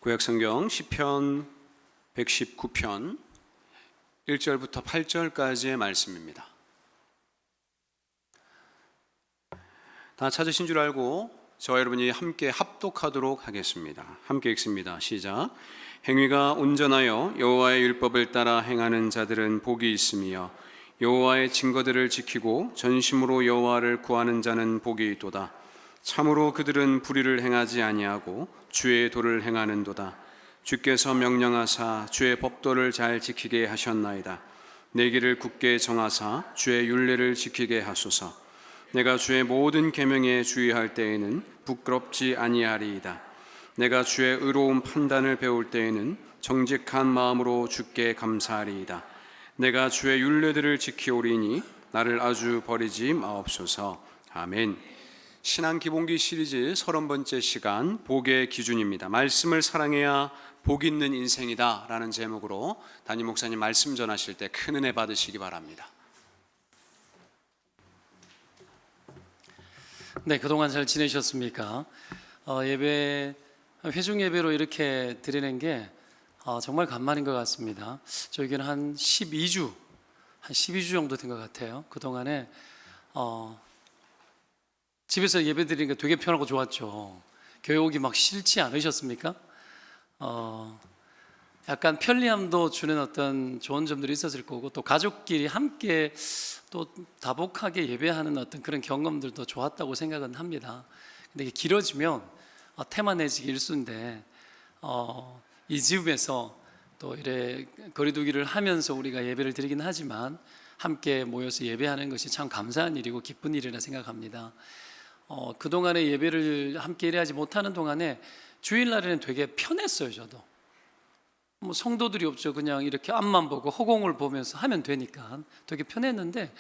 구약성경 시편 119편 1절부터 8절까지의 말씀입니다. 다 찾으신 줄 알고 저와 여러분이 함께 합독하도록 하겠습니다. 함께 읽습니다. 시작. 행위가 온전하여 여호와의 율법을 따라 행하는 자들은 복이 있으며 여호와의 증거들을 지키고 전심으로 여호와를 구하는 자는 복이 있도다. 참으로 그들은 불의를 행하지 아니하고 주의 도를 행하는도다. 주께서 명령하사 주의 법도를 잘 지키게 하셨나이다. 내 길을 굳게 정하사 주의 율례를 지키게 하소서. 내가 주의 모든 계명에 주의할 때에는 부끄럽지 아니하리이다. 내가 주의 의로운 판단을 배울 때에는 정직한 마음으로 주께 감사하리이다. 내가 주의 율례들을 지키오리니 나를 아주 버리지 마옵소서. 아멘. 신앙 기본기 시리즈 30번째 시간 복의 기준입니다. 말씀을 사랑해야 복 있는 인생이다 라는 제목으로 담임 목사님 말씀 전하실 때 큰 은혜 받으시기 바랍니다. 네, 그동안 잘 지내셨습니까? 회중 예배로 이렇게 드리는 게 정말 간만인 것 같습니다. 저에게는 한 12주 정도 된 것 같아요. 그동안에 집에서 예배 드리는 게 되게 편하고 좋았죠. 교회 오기 막 싫지 않으셨습니까? 약간 편리함도 주는 어떤 좋은 점들이 있었을 거고, 또 가족끼리 함께 또 다복하게 예배하는 어떤 그런 경험들도 좋았다고 생각은 합니다. 근데 이게 길어지면 테마 내지기 일수인데 이 집에서 또 이래 거리두기를 하면서 우리가 예배를 드리긴 하지만 함께 모여서 예배하는 것이 참 감사한 일이고 기쁜 일이라 생각합니다. 그동안에 예배를 함께 일하지 못하는 동안에 주일날에는 되게 편했어요. 저도 뭐 성도들이 없죠. 그냥 이렇게 앞만 보고 허공을 보면서 하면 되니까 되게 편했는데,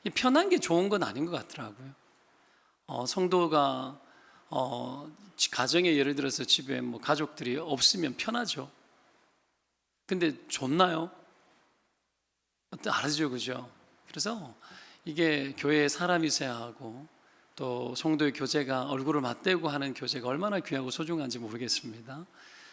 이 편한 게 좋은 건 아닌 것 같더라고요. 성도가 가정에 예를 들어서 집에 뭐 가족들이 없으면 편하죠. 근데 좋나요? 알아죠, 그죠? 그래서 이게 교회에 사람이 있어야 하고 또 성도의 교제가 얼굴을 맞대고 하는 교제가 얼마나 귀하고 소중한지 모르겠습니다.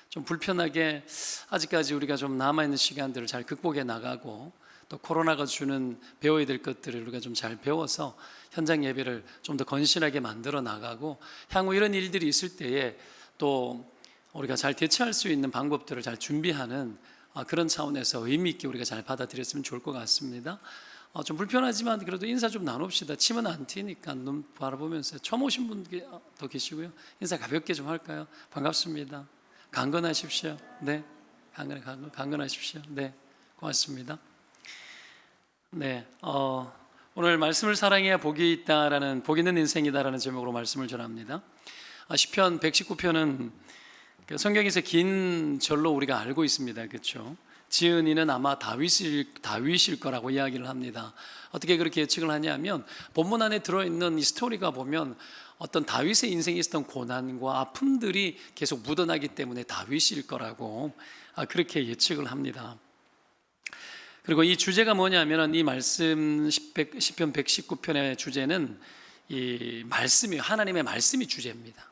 좀 불편하게 아직까지 우리가 좀 남아있는 시간들을 잘 극복해 나가고, 또 코로나가 주는 배워야 될 것들을 우리가 좀 잘 배워서 현장 예배를 좀 더 건실하게 만들어 나가고, 향후 이런 일들이 있을 때에 또 우리가 잘 대처할 수 있는 방법들을 잘 준비하는 그런 차원에서 의미 있게 우리가 잘 받아들였으면 좋을 것 같습니다. 좀 불편하지만 그래도 인사 좀 나눕시다. 침은 안 튀니까 눈 바라보면서. 처음 오신 분들 더 계시고요. 인사 가볍게 좀 할까요? 반갑습니다. 강건하십시오. 네, 강건하십시오. 네, 고맙습니다. 네, 오늘 말씀을 사랑해야 복이 있다라는, 복 있는 인생이다라는 제목으로 말씀을 전합니다. 시편 119편은 성경에서 긴 절로 우리가 알고 있습니다. 그렇죠? 지은 이는 아마 다윗일 거라고 이야기를 합니다. 어떻게 그렇게 예측을 하냐면, 본문 안에 들어있는 이 스토리가 보면 어떤 다윗의 인생에 있었던 고난과 아픔들이 계속 묻어나기 때문에 다윗일 거라고 그렇게 예측을 합니다. 그리고 이 주제가 뭐냐면, 이 말씀 시편 119편의 주제는 이 말씀이에요. 하나님의 말씀이 주제입니다.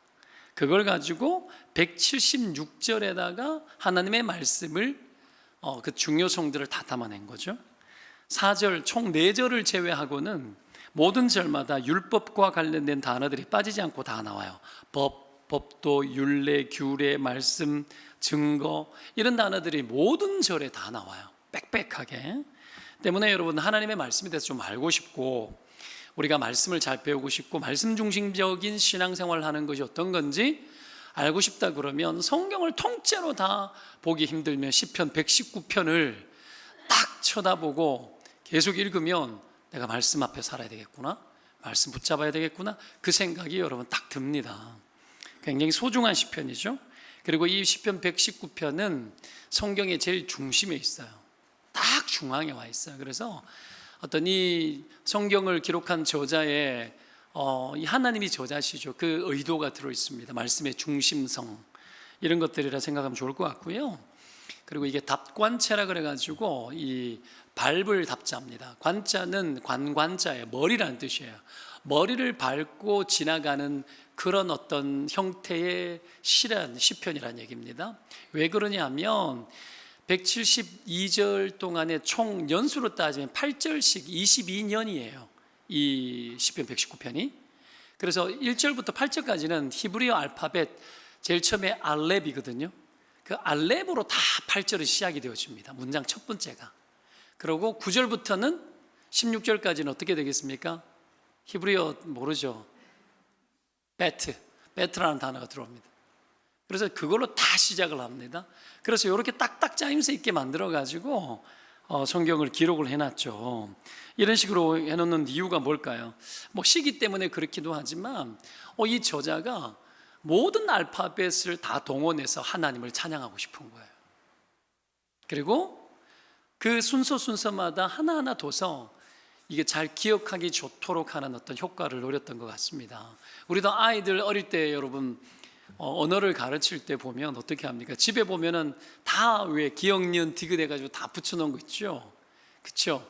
그걸 가지고 176절에다가 하나님의 말씀을 그 중요성들을 다 담아낸 거죠. 4절, 총 4절을 제외하고는 모든 절마다 율법과 관련된 단어들이 빠지지 않고 다 나와요. 법도, 율례, 규례, 말씀, 증거, 이런 단어들이 모든 절에 다 나와요. 빽빽하게. 때문에 여러분, 하나님의 말씀에 대해서 좀 알고 싶고, 우리가 말씀을 잘 배우고 싶고 말씀 중심적인 신앙생활을 하는 것이 어떤 건지 알고 싶다 그러면, 성경을 통째로 다 보기 힘들면 시편 119편을 딱 쳐다보고 계속 읽으면 내가 말씀 앞에 살아야 되겠구나, 말씀 붙잡아야 되겠구나, 그 생각이 여러분 딱 듭니다. 굉장히 소중한 시편이죠. 그리고 이 시편 119편은 성경의 제일 중심에 있어요. 딱 중앙에 와 있어요. 그래서 어떤 이 성경을 기록한 저자의 이 하나님이 저자시죠. 그 의도가 들어 있습니다. 말씀의 중심성, 이런 것들이라 생각하면 좋을 것 같고요. 그리고 이게 답관체라 그래가지고 이 밟을 답자입니다. 관자는 관관자예요. 머리라는 뜻이에요. 머리를 밟고 지나가는 그런 어떤 형태의 시편이라는 얘기입니다. 왜 그러냐면 172절 동안에 총 연수로 따지면 8절씩 22년이에요. 이 시편 119편이. 그래서 1절부터 8절까지는 히브리어 알파벳 제일 처음에 알렙이거든요. 그 알렙으로 다 8절이 시작이 되어집니다. 문장 첫 번째가. 그리고 9절부터는 16절까지는 어떻게 되겠습니까? 히브리어 모르죠. 베트라는 단어가 들어옵니다. 그래서 그걸로 다 시작을 합니다. 그래서 이렇게 딱딱 짜임새 있게 만들어가지고 성경을 기록을 해놨죠. 이런 식으로 해놓는 이유가 뭘까요? 뭐 시기 때문에 그렇기도 하지만 이 저자가 모든 알파벳을 다 동원해서 하나님을 찬양하고 싶은 거예요. 그리고 그 순서마다 하나하나 둬서 이게 잘 기억하기 좋도록 하는 어떤 효과를 노렸던 것 같습니다. 우리도 아이들 어릴 때 여러분 언어를 가르칠 때 보면 어떻게 합니까? 집에 보면은 다 왜 기억, 니은, 디귿 해가지고 다 붙여놓은 거 있죠? 그쵸?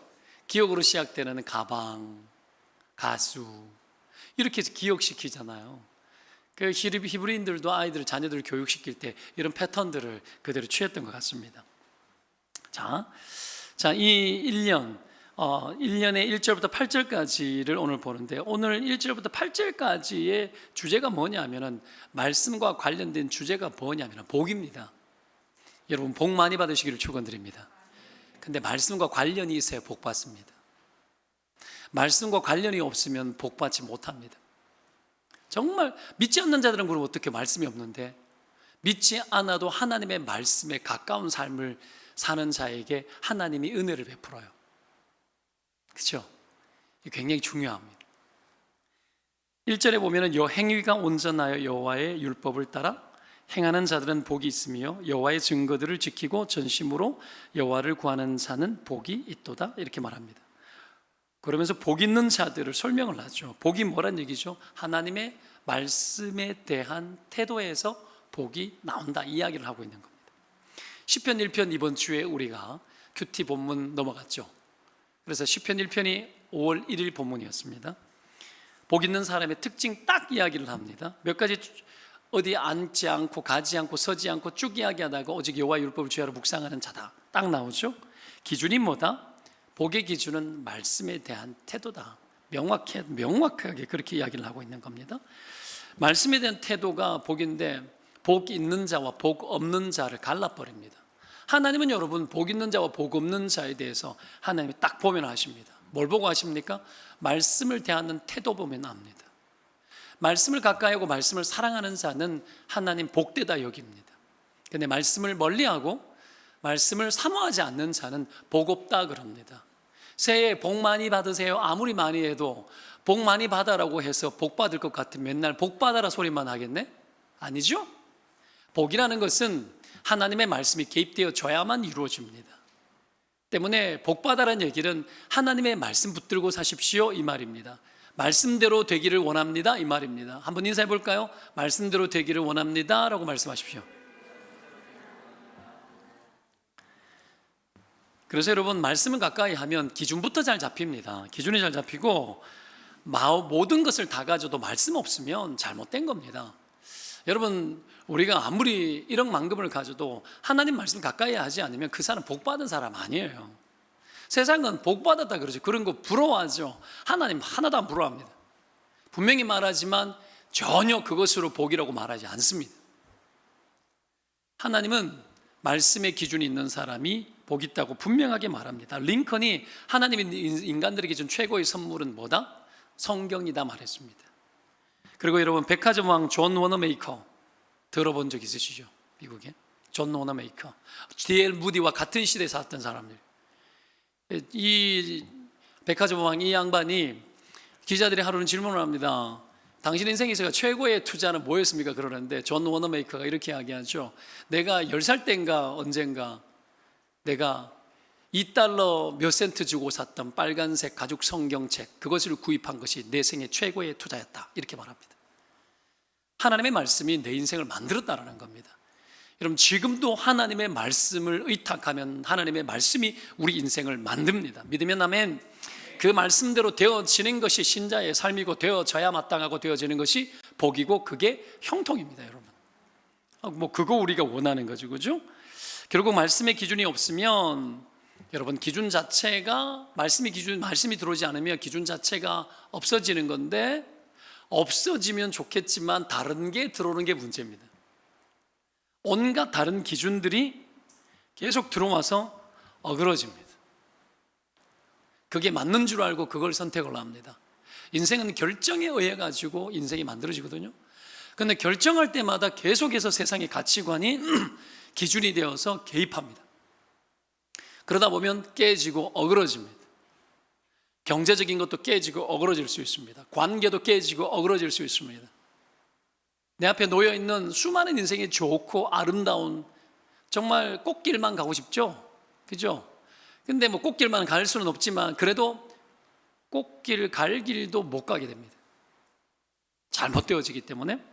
기억으로 시작되는 가방, 가수 이렇게 해서 기억시키잖아요. 그 히브리인들도 아이들 자녀들을 교육시킬 때 이런 패턴들을 그대로 취했던 것 같습니다. 자, 이 1년의 1절부터 8절까지를 오늘 보는데, 오늘 1절부터 8절까지의 주제가 뭐냐면은, 말씀과 관련된 주제가 뭐냐면 복입니다. 여러분 복 많이 받으시기를 축원드립니다. 근데 말씀과 관련이 있어야 복 받습니다. 말씀과 관련이 없으면 복 받지 못합니다. 정말 믿지 않는 자들은 그럼 어떻게 말씀이 없는데, 믿지 않아도 하나님의 말씀에 가까운 삶을 사는 자에게 하나님이 은혜를 베풀어요. 그렇죠? 굉장히 중요합니다. 1절에 보면은 행위가 온전하여 여호와의 율법을 따라 행하는 자들은 복이 있으며 여호와의 증거들을 지키고 전심으로 여호와를 구하는 자는 복이 있도다, 이렇게 말합니다. 그러면서 복 있는 자들을 설명을 하죠. 복이 뭐란 얘기죠? 하나님의 말씀에 대한 태도에서 복이 나온다, 이야기를 하고 있는 겁니다. 시편 1편 이번 주에 우리가 큐티 본문 넘어갔죠. 그래서 시편 1편이 5월 1일 본문이었습니다. 복 있는 사람의 특징 딱 이야기를 합니다. 몇 가지 어디 앉지 않고 가지 않고 서지 않고 쭉 이야기하다가 오직 여호와의 율법을 주야로 묵상하는 자다, 딱 나오죠. 기준이 뭐다? 복의 기준은 말씀에 대한 태도다. 명확하게 그렇게 이야기를 하고 있는 겁니다. 말씀에 대한 태도가 복인데, 복 있는 자와 복 없는 자를 갈라버립니다. 하나님은 여러분 복 있는 자와 복 없는 자에 대해서 하나님이 딱 보면 아십니다. 뭘 보고 아십니까? 말씀을 대하는 태도 보면 압니다. 말씀을 가까이 하고 말씀을 사랑하는 자는 하나님 복되다 여깁니다. 근데 말씀을 멀리하고 말씀을 사모하지 않는 자는 복 없다 그럽니다. 새해 복 많이 받으세요 아무리 많이 해도 복 많이 받아라고 해서 복 받을 것 같으면 맨날 복 받아라 소리만 하겠네? 아니죠? 복이라는 것은 하나님의 말씀이 개입되어 줘야만 이루어집니다. 때문에 복 받아라는 얘기는 하나님의 말씀 붙들고 사십시오, 이 말입니다. 말씀대로 되기를 원합니다, 이 말입니다. 한번 인사해 볼까요? 말씀대로 되기를 원합니다 라고 말씀하십시오. 그래서 여러분 말씀을 가까이 하면 기준부터 잘 잡힙니다. 기준이 잘 잡히고 모든 것을 다 가져도 말씀 없으면 잘못된 겁니다. 여러분 우리가 아무리 1억 만금을 가져도 하나님 말씀 가까이 하지 않으면 그 사람 복 받은 사람 아니에요. 세상은 복 받았다 그러죠. 그런 거 부러워하죠. 하나님 하나도 안 부러워합니다. 분명히 말하지만 전혀 그것으로 복이라고 말하지 않습니다. 하나님은 말씀의 기준이 있는 사람이 복 있다고 분명하게 말합니다. 링컨이 하나님이 인간들에게 준 최고의 선물은 뭐다? 성경이다 말했습니다. 그리고 여러분 백화점 왕 존 워너메이커 들어본 적 있으시죠? 미국에 존 워너메이커, D.L. 무디와 같은 시대에 살았던 사람들. 이 백화점 왕 이 양반이 기자들이 하루는 질문을 합니다. 당신 인생에서 최고의 투자는 뭐였습니까? 그러는데 존 워너메이커가 이렇게 이야기하죠. 내가 10살 때인가 언젠가 내가 $2 몇 센트 주고 샀던 빨간색 가죽 성경책, 그것을 구입한 것이 내 생애 최고의 투자였다, 이렇게 말합니다. 하나님의 말씀이 내 인생을 만들었다라는 겁니다. 여러분 지금도 하나님의 말씀을 의탁하면 하나님의 말씀이 우리 인생을 만듭니다. 믿으면 아멘. 그 말씀대로 되어지는 것이 신자의 삶이고 되어져야 마땅하고 되어지는 것이 복이고 그게 형통입니다, 여러분. 뭐 그거 우리가 원하는 거죠, 그죠? 결국 말씀의 기준이 없으면 여러분 기준 자체가 말씀이 들어오지 않으면 기준 자체가 없어지는 건데, 없어지면 좋겠지만 다른 게 들어오는 게 문제입니다. 온갖 다른 기준들이 계속 들어와서 어그러집니다. 그게 맞는 줄 알고 그걸 선택을 합니다. 인생은 결정에 의해 가지고 인생이 만들어지거든요. 그런데 결정할 때마다 계속해서 세상의 가치관이 기준이 되어서 개입합니다. 그러다 보면 깨지고 어그러집니다. 경제적인 것도 깨지고 어그러질 수 있습니다. 관계도 깨지고 어그러질 수 있습니다. 내 앞에 놓여 있는 수많은 인생이 좋고 아름다운 정말 꽃길만 가고 싶죠? 그죠? 근데 뭐 꽃길만 갈 수는 없지만 그래도 꽃길 갈 길도 못 가게 됩니다. 잘못되어지기 때문에.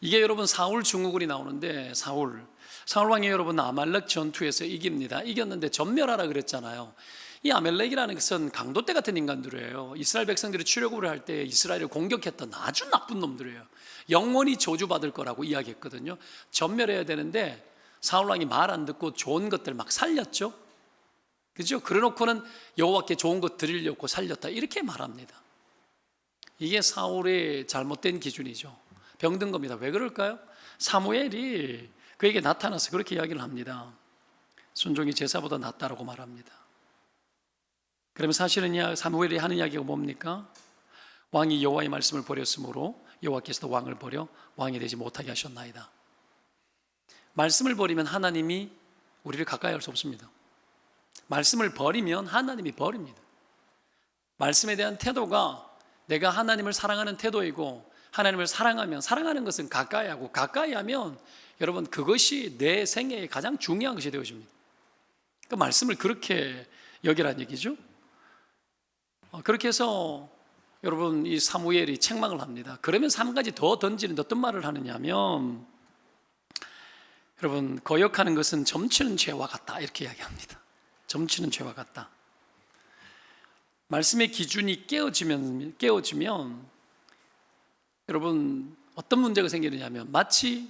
이게 여러분 사울 증후군이 나오는데, 사울 왕이 여러분 아말렉 전투에서 이깁니다. 이겼는데 전멸하라 그랬잖아요. 이 아말렉이라는 것은 강도떼 같은 인간들이에요. 이스라엘 백성들이 출애굽을 할 때 이스라엘을 공격했던 아주 나쁜 놈들이에요. 영원히 저주받을 거라고 이야기했거든요. 전멸해야 되는데 사울 왕이 말 안 듣고 좋은 것들 막 살렸죠. 그죠? 그래놓고는 여호와께 좋은 것 드리려고 살렸다, 이렇게 말합니다. 이게 사울의 잘못된 기준이죠. 병든 겁니다. 왜 그럴까요? 사무엘이 그에게 나타나서 그렇게 이야기를 합니다. 순종이 제사보다 낫다라고 말합니다. 그러면 사실은 사무엘이 하는 이야기가 뭡니까? 왕이 여호와의 말씀을 버렸으므로 여호와께서도 왕을 버려 왕이 되지 못하게 하셨나이다. 말씀을 버리면 하나님이 우리를 가까이 할 수 없습니다. 말씀을 버리면 하나님이 버립니다. 말씀에 대한 태도가 내가 하나님을 사랑하는 태도이고, 하나님을 사랑하면, 사랑하는 것은 가까이 하고, 가까이 하면 여러분 그것이 내 생애에 가장 중요한 것이 되어집니다. 그 말씀을 그렇게 여기란 얘기죠. 그렇게 해서 여러분 이 사무엘이 책망을 합니다. 그러면서 한 가지 더 던지는데 어떤 말을 하느냐면, 여러분 거역하는 것은 점치는 죄와 같다, 이렇게 이야기합니다. 점치는 죄와 같다. 말씀의 기준이 깨어지면 여러분 어떤 문제가 생기느냐면 마치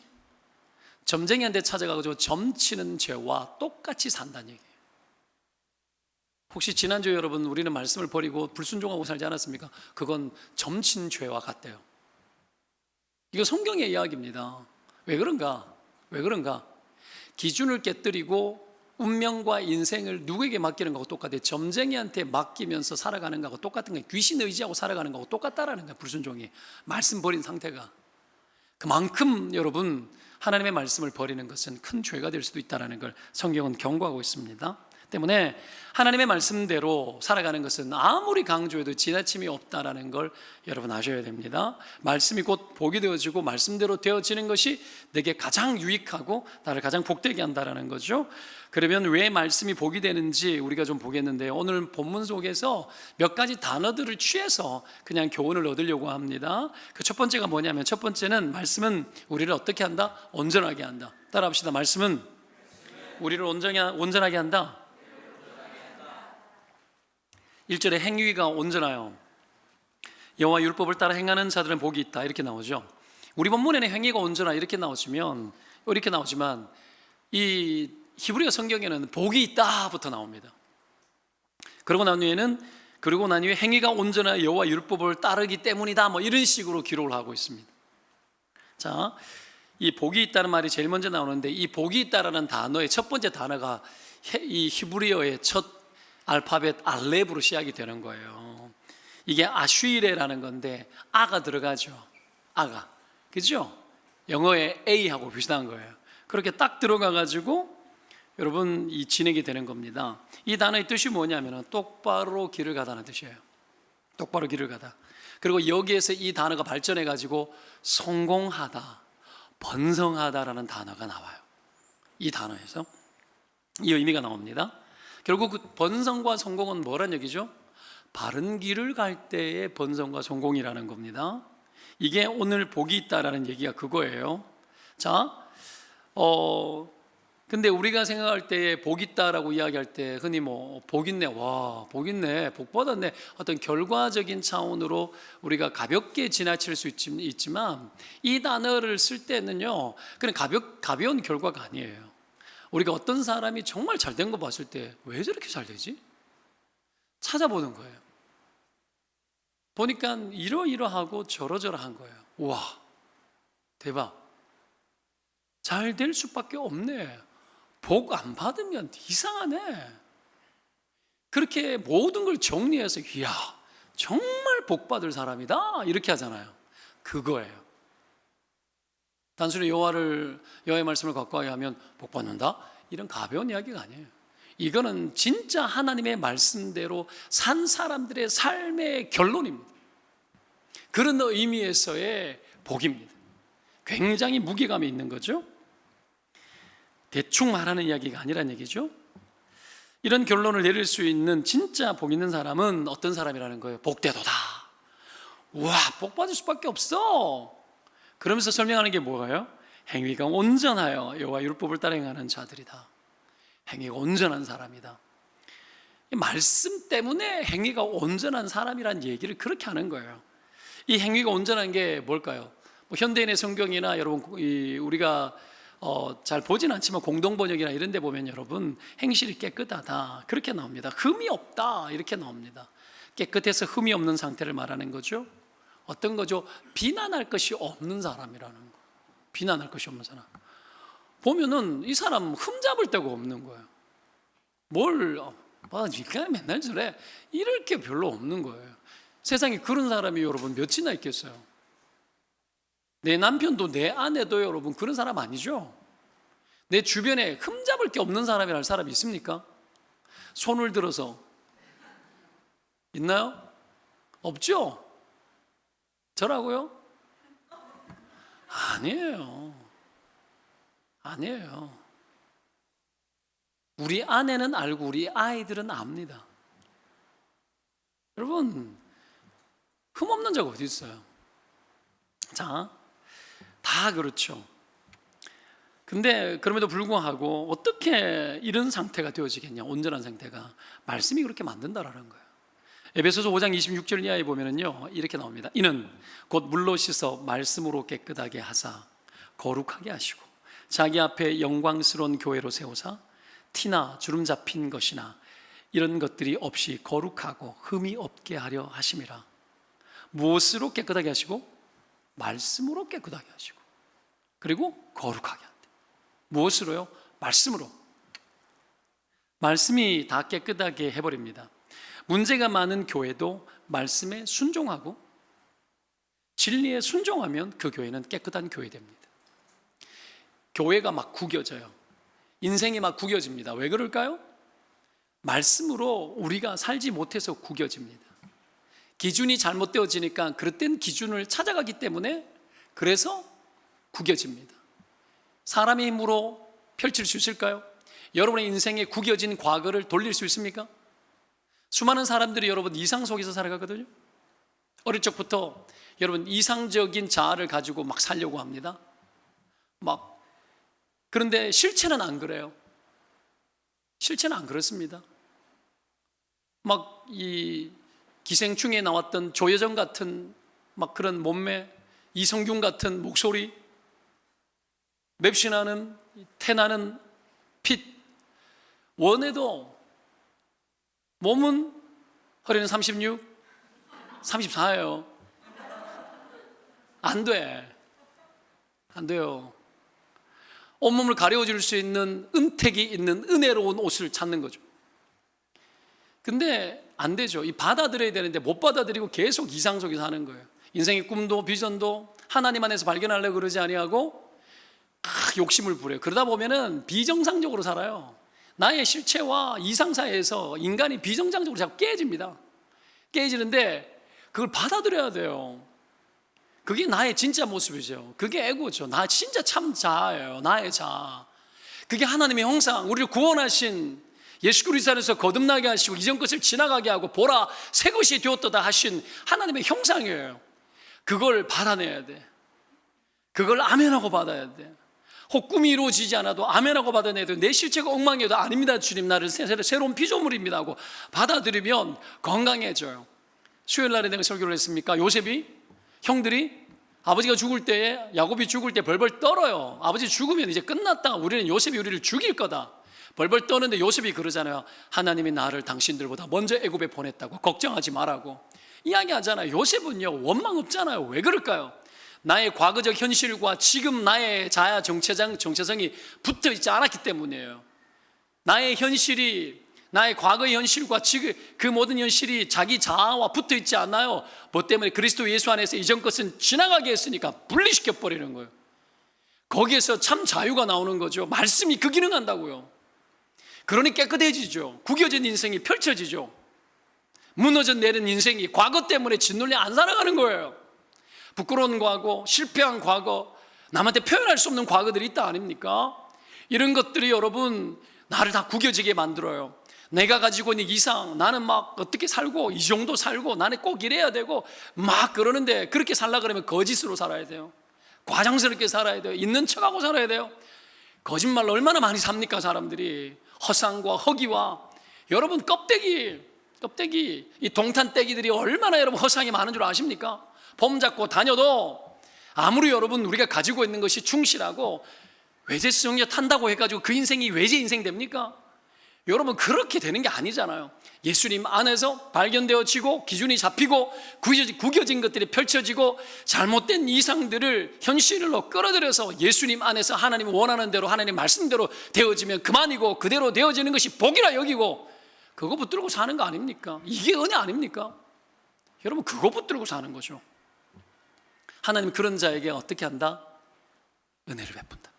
점쟁이한테 찾아가서 점치는 죄와 똑같이 산다는 얘기예요. 혹시 지난주에 여러분 우리는 말씀을 버리고 불순종하고 살지 않았습니까? 그건 점친 죄와 같대요. 이거 성경의 이야기입니다. 왜 그런가? 기준을 깨뜨리고 운명과 인생을 누구에게 맡기는 거하고 똑같아요. 점쟁이한테 맡기면서 살아가는 거하고 똑같은 거예요. 귀신 의지하고 살아가는 거하고 똑같다라는 거예요. 불순종이. 말씀 버린 상태가. 그만큼 여러분 하나님의 말씀을 버리는 것은 큰 죄가 될 수도 있다는 걸 성경은 경고하고 있습니다. 때문에 하나님의 말씀대로 살아가는 것은 아무리 강조해도 지나침이 없다라는 걸 여러분 아셔야 됩니다. 말씀이 곧 복이 되어지고 말씀대로 되어지는 것이 내게 가장 유익하고 나를 가장 복되게 한다라는 거죠. 그러면 왜 말씀이 복이 되는지 우리가 좀 보겠는데요. 오늘 본문 속에서 몇 가지 단어들을 취해서 그냥 교훈을 얻으려고 합니다. 그 첫 번째가 뭐냐면, 첫 번째는 말씀은 우리를 어떻게 한다? 온전하게 한다. 따라합시다. 말씀은 우리를 온전하게 한다. 1절에 행위가 온전하여 여호와 율법을 따라 행하는 자들은 복이 있다, 이렇게 나오죠. 우리 본문에는 행위가 온전하 이렇게 나오지만 이 히브리어 성경에는 복이 있다부터 나옵니다. 그러고 난 후에 행위가 온전하여 여호와 율법을 따르기 때문이다, 뭐 이런 식으로 기록을 하고 있습니다. 자, 이 복이 있다는 말이 제일 먼저 나오는데, 이 복이 있다라는 단어의 첫 번째 단어가 이 히브리어의 첫 알파벳 알렙으로 시작이 되는 거예요. 이게 아슈이레라는 건데 아가 들어가죠. 아가, 그죠? 영어의 A하고 비슷한 거예요. 그렇게 딱 들어가가지고 여러분 이 진행이 되는 겁니다. 이 단어의 뜻이 뭐냐면 똑바로 길을 가다는 뜻이에요. 똑바로 길을 가다. 그리고 여기에서 이 단어가 발전해가지고 성공하다, 번성하다라는 단어가 나와요. 이 단어에서 이 의미가 나옵니다. 결국 그 번성과 성공은 뭐란 얘기죠? 바른 길을 갈 때의 번성과 성공이라는 겁니다. 이게 오늘 복이 있다라는 얘기가 그거예요. 자, 근데 우리가 생각할 때에 복 있다라고 이야기할 때 흔히 뭐 복 있네, 와, 복 있네, 복 받았네, 어떤 결과적인 차원으로 우리가 가볍게 지나칠 수 있지만 이 단어를 쓸 때는요, 그냥 가벼운 결과가 아니에요. 우리가 어떤 사람이 정말 잘 된 거 봤을 때 왜 저렇게 잘 되지? 찾아보는 거예요. 보니까 이러이러하고 저러저러한 거예요. 와, 대박. 잘 될 수밖에 없네. 복 안 받으면 이상하네. 그렇게 모든 걸 정리해서 이야, 정말 복 받을 사람이다 이렇게 하잖아요. 그거예요. 단순히 여호와의 말씀을 가까이 하면 복 받는다? 이런 가벼운 이야기가 아니에요. 이거는 진짜 하나님의 말씀대로 산 사람들의 삶의 결론입니다. 그런 의미에서의 복입니다. 굉장히 무게감이 있는 거죠. 대충 말하는 이야기가 아니란 얘기죠. 이런 결론을 내릴 수 있는 진짜 복 있는 사람은 어떤 사람이라는 거예요? 복되도다. 우와, 복 받을 수밖에 없어. 그러면서 설명하는 게 뭐예요? 행위가 온전하여 여호와 율법을 따라 행하는 자들이다. 행위가 온전한 사람이다. 이 말씀 때문에 행위가 온전한 사람이란 얘기를 그렇게 하는 거예요. 이 행위가 온전한 게 뭘까요? 뭐 현대인의 성경이나 여러분 우리가 잘 보진 않지만 공동번역이나 이런 데 보면 여러분 행실이 깨끗하다 그렇게 나옵니다. 흠이 없다 이렇게 나옵니다. 깨끗해서 흠이 없는 상태를 말하는 거죠. 어떤 거죠? 비난할 것이 없는 사람이라는 거. 비난할 것이 없는 사람. 보면은 이 사람 흠 잡을 데가 없는 거예요. 니가 맨날 저래 이럴 게 별로 없는 거예요. 세상에 그런 사람이 여러분 몇이나 있겠어요? 내 남편도 내 아내도 여러분 그런 사람 아니죠? 내 주변에 흠잡을 게 없는 사람이랄 사람이 있습니까? 손을 들어서 있나요? 없죠? 저라고요? 아니에요. 우리 아내는 알고 우리 아이들은 압니다. 여러분 흠 없는 자가 어디 있어요? 자, 다 그렇죠. 근데 그럼에도 불구하고 어떻게 이런 상태가 되어지겠냐? 온전한 상태가 말씀이 그렇게 만든다라는 거예요. 에베소서 5장 26절 이하에 보면은요 이렇게 나옵니다. 이는 곧 물로 씻어 말씀으로 깨끗하게 하사 거룩하게 하시고 자기 앞에 영광스러운 교회로 세우사 티나 주름 잡힌 것이나 이런 것들이 없이 거룩하고 흠이 없게 하려 하심이라. 무엇으로 깨끗하게 하시고? 말씀으로 깨끗하게 하시고 그리고 거룩하게 한다. 무엇으로요? 말씀으로. 말씀이 다 깨끗하게 해버립니다. 문제가 많은 교회도 말씀에 순종하고 진리에 순종하면 그 교회는 깨끗한 교회 됩니다. 교회가 막 구겨져요. 인생이 막 구겨집니다. 왜 그럴까요? 말씀으로 우리가 살지 못해서 구겨집니다. 기준이 잘못되어지니까 그릇된 기준을 찾아가기 때문에 그래서 구겨집니다. 사람의 힘으로 펼칠 수 있을까요? 여러분의 인생에 구겨진 과거를 돌릴 수 있습니까? 수많은 사람들이 여러분 이상 속에서 살아가거든요. 어릴 적부터 여러분 이상적인 자아를 가지고 막 살려고 합니다. 그런데 실체는 안 그래요. 실체는 안 그렇습니다. 이 기생충에 나왔던 조여정 같은 그런 몸매, 이성균 같은 목소리, 맵신하는 태나는 핏, 원해도 몸은 허리는 36, 34예요. 안 돼요. 온몸을 가려줄 수 있는 은택이 있는 은혜로운 옷을 찾는 거죠. 근데 안 되죠. 받아들여야 되는데 못 받아들이고 계속 이상 속에서 하는 거예요. 인생의 꿈도 비전도 하나님 안에서 발견하려고 그러지 아니하고 욕심을 부려요. 그러다 보면은 비정상적으로 살아요. 나의 실체와 이상 사이에서 인간이 비정상적으로 자꾸 깨집니다. 깨지는데 그걸 받아들여야 돼요. 그게 나의 진짜 모습이죠. 그게 에고죠. 나 진짜 참 자아예요. 나의 자아. 그게 하나님의 형상, 우리를 구원하신 예수 그리스도 안에서 거듭나게 하시고 이전 것을 지나가게 하고 보라 새 것이 되었도다 하신 하나님의 형상이에요. 그걸 받아내야 돼. 그걸 아멘하고 받아야 돼. 혹 꿈이 이루어지지 않아도 아멘하고 받아내도 내 실체가 엉망이어도 아닙니다 주님, 나를 새로운 피조물입니다 하고 받아들이면 건강해져요. 수요일 날에 내가 설교를 했습니까? 요셉이 형들이 아버지가 죽을 때에, 야곱이 죽을 때 벌벌 떨어요. 아버지 죽으면 이제 끝났다, 우리는 요셉이 우리를 죽일 거다 벌벌 떠는데 요셉이 그러잖아요. 하나님이 나를 당신들보다 먼저 애굽에 보냈다고, 걱정하지 말라고 이야기하잖아요. 요셉은요 원망 없잖아요. 왜 그럴까요? 나의 과거적 현실과 지금 나의 자아 정체성이 붙어 있지 않았기 때문이에요. 나의 현실이, 나의 과거의 현실과 지금 그 모든 현실이 자기 자아와 붙어 있지 않아요. 뭐 때문에? 그리스도 예수 안에서 이전 것은 지나가게 했으니까 분리시켜 버리는 거예요. 거기에서 참 자유가 나오는 거죠. 말씀이 그 기능한다고요. 그러니 깨끗해지죠. 구겨진 인생이 펼쳐지죠. 무너져 내린 인생이 과거 때문에 짓눌려 안 살아가는 거예요. 부끄러운 과거, 실패한 과거, 남한테 표현할 수 없는 과거들이 있다 아닙니까? 이런 것들이 여러분 나를 다 구겨지게 만들어요. 내가 가지고 있는 이상, 나는 막 어떻게 살고 이 정도 살고 나는 꼭 이래야 되고 막 그러는데, 그렇게 살라 그러면 거짓으로 살아야 돼요. 과장스럽게 살아야 돼요. 있는 척하고 살아야 돼요. 거짓말로 얼마나 많이 삽니까 사람들이. 허상과 허기와 여러분 껍데기, 이 동탄떼기들이 얼마나 여러분 허상이 많은 줄 아십니까? 봄 잡고 다녀도 아무리 여러분 우리가 가지고 있는 것이 충실하고 외제 수용료 탄다고 해가지고 그 인생이 외제 인생 됩니까? 여러분 그렇게 되는 게 아니잖아요. 예수님 안에서 발견되어지고 기준이 잡히고 구겨진 것들이 펼쳐지고 잘못된 이상들을 현실로 끌어들여서 예수님 안에서 하나님 원하는 대로, 하나님 말씀대로 되어지면 그만이고, 그대로 되어지는 것이 복이라 여기고, 그거 붙들고 사는 거 아닙니까? 이게 은혜 아닙니까? 여러분 그거 붙들고 사는 거죠. 하나님 그런 자에게 어떻게 한다? 은혜를 베푼다.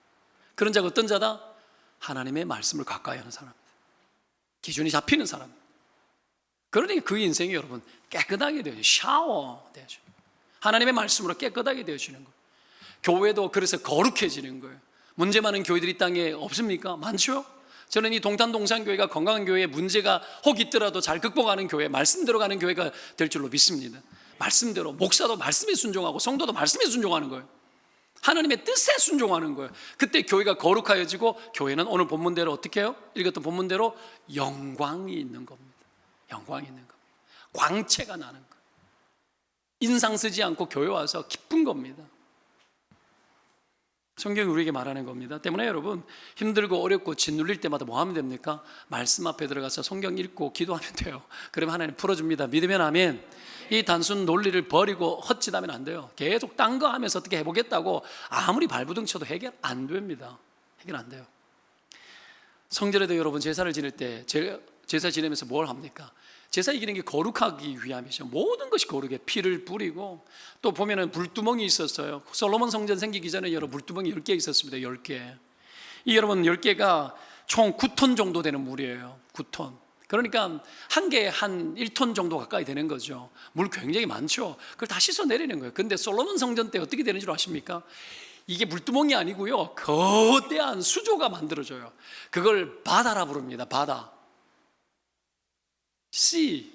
그런 자가 어떤 자다? 하나님의 말씀을 가까이 하는 사람입니다. 기준이 잡히는 사람. 그러니 그 인생이 여러분 깨끗하게 되어요. 샤워 되죠. 하나님의 말씀으로 깨끗하게 되어지는 거예요. 교회도 그래서 거룩해지는 거예요. 문제 많은 교회들이 이 땅에 없습니까? 많죠? 저는 이 동탄동산교회가 건강한 교회에 문제가 혹 있더라도 잘 극복하는 교회, 말씀대로 가는 교회가 될 줄로 믿습니다. 말씀대로, 목사도 말씀에 순종하고 성도도 말씀에 순종하는 거예요. 하나님의 뜻에 순종하는 거예요. 그때 교회가 거룩하여지고, 교회는 오늘 본문대로 어떻게 해요? 읽었던 본문대로 영광이 있는 겁니다. 영광이 있는 겁니다. 광채가 나는 거예요. 인상 쓰지 않고 교회 와서 기쁜 겁니다. 성경이 우리에게 말하는 겁니다. 때문에 여러분 힘들고 어렵고 짓눌릴 때마다 뭐 하면 됩니까? 말씀 앞에 들어가서 성경 읽고 기도하면 돼요. 그러면 하나님 풀어줍니다. 믿으면 아멘. 이 단순 논리를 버리고 헛짓하면 안 돼요. 계속 딴 거 하면서 어떻게 해보겠다고 아무리 발부둥 쳐도 해결 안 됩니다. 해결 안 돼요. 성전에도 여러분 제사를 지낼 때 제사 지내면서 뭘 합니까? 제사 이기는 게 거룩하기 위함이죠. 모든 것이 거룩해. 피를 뿌리고, 또 보면은 불두멍이 있었어요. 솔로몬 성전 생기기 전에 여러분 물두멍이 10개 있었습니다. 10개. 이 여러분 10개가 총 9톤 정도 되는 물이에요. 9톤. 그러니까 한 개에 한 1톤 정도 가까이 되는 거죠. 물 굉장히 많죠. 그걸 다 씻어 내리는 거예요. 근데 솔로몬 성전 때 어떻게 되는 줄 아십니까? 이게 물두멍이 아니고요, 거대한 수조가 만들어져요. 그걸 바다라 부릅니다. 바다. sea.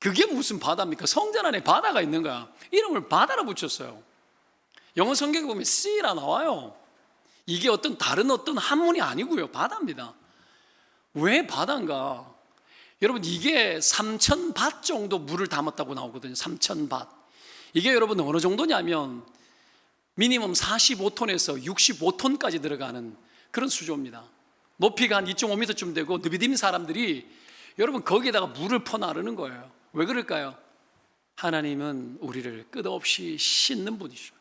그게 무슨 바다입니까? 성전 안에 바다가 있는 거야. 이름을 바다라 붙였어요. 영어 성경에 보면 sea라 나와요. 이게 다른 어떤 한문이 아니고요, 바다입니다. 왜 바다인가? 여러분 이게 3,000밭 정도 물을 담았다고 나오거든요. 3,000밭. 이게 여러분 어느 정도냐면 미니멈 45톤에서 65톤까지 들어가는 그런 수조입니다. 높이가 한 2.5m쯤 되고 느비딤 사람들이 여러분 거기에다가 물을 퍼나르는 거예요. 왜 그럴까요? 하나님은 우리를 끝없이 씻는 분이죠.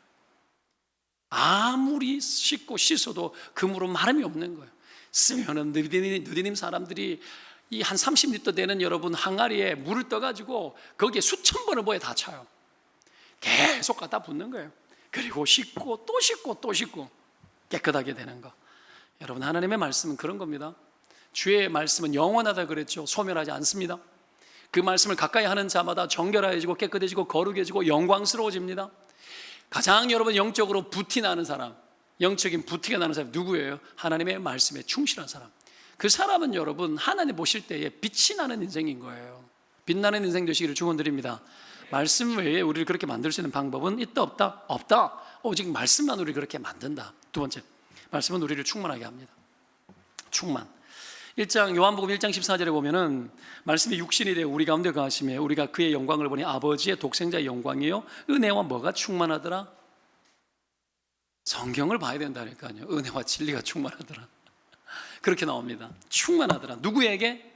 아무리 씻고 씻어도 그 물은 마름이 없는 거예요. 쓰면은 느디님 사람들이 이 한 30리터 되는 여러분 항아리에 물을 떠가지고 거기에 수천 번을 뭐에 다 차요. 계속 갖다 붓는 거예요. 그리고 씻고 또 씻고 또 씻고 깨끗하게 되는 거. 여러분 하나님의 말씀은 그런 겁니다. 주의 말씀은 영원하다 그랬죠. 소멸하지 않습니다. 그 말씀을 가까이 하는 자마다 정결해지고 깨끗해지고 거룩해지고 영광스러워집니다. 가장 여러분 영적으로 부티 나는 사람, 영적인 부티가 나는 사람이 누구예요? 하나님의 말씀에 충실한 사람. 그 사람은 여러분 하나님 보실 때에 빛이 나는 인생인 거예요. 빛나는 인생 되시기를 축원드립니다. 말씀 외에 우리를 그렇게 만들 수 있는 방법은 있다 없다? 없다. 오직 말씀만 우리를 그렇게 만든다. 두 번째, 말씀은 우리를 충만하게 합니다. 충만. 요한복음 1장 14절에 보면은 말씀이 육신이 되어 우리 가운데 거하시며 우리가 그의 영광을 보니 아버지의 독생자의 영광이요 은혜와 뭐가 충만하더라? 성경을 봐야 된다니까요. 은혜와 진리가 충만하더라. 그렇게 나옵니다. 충만하더라. 누구에게?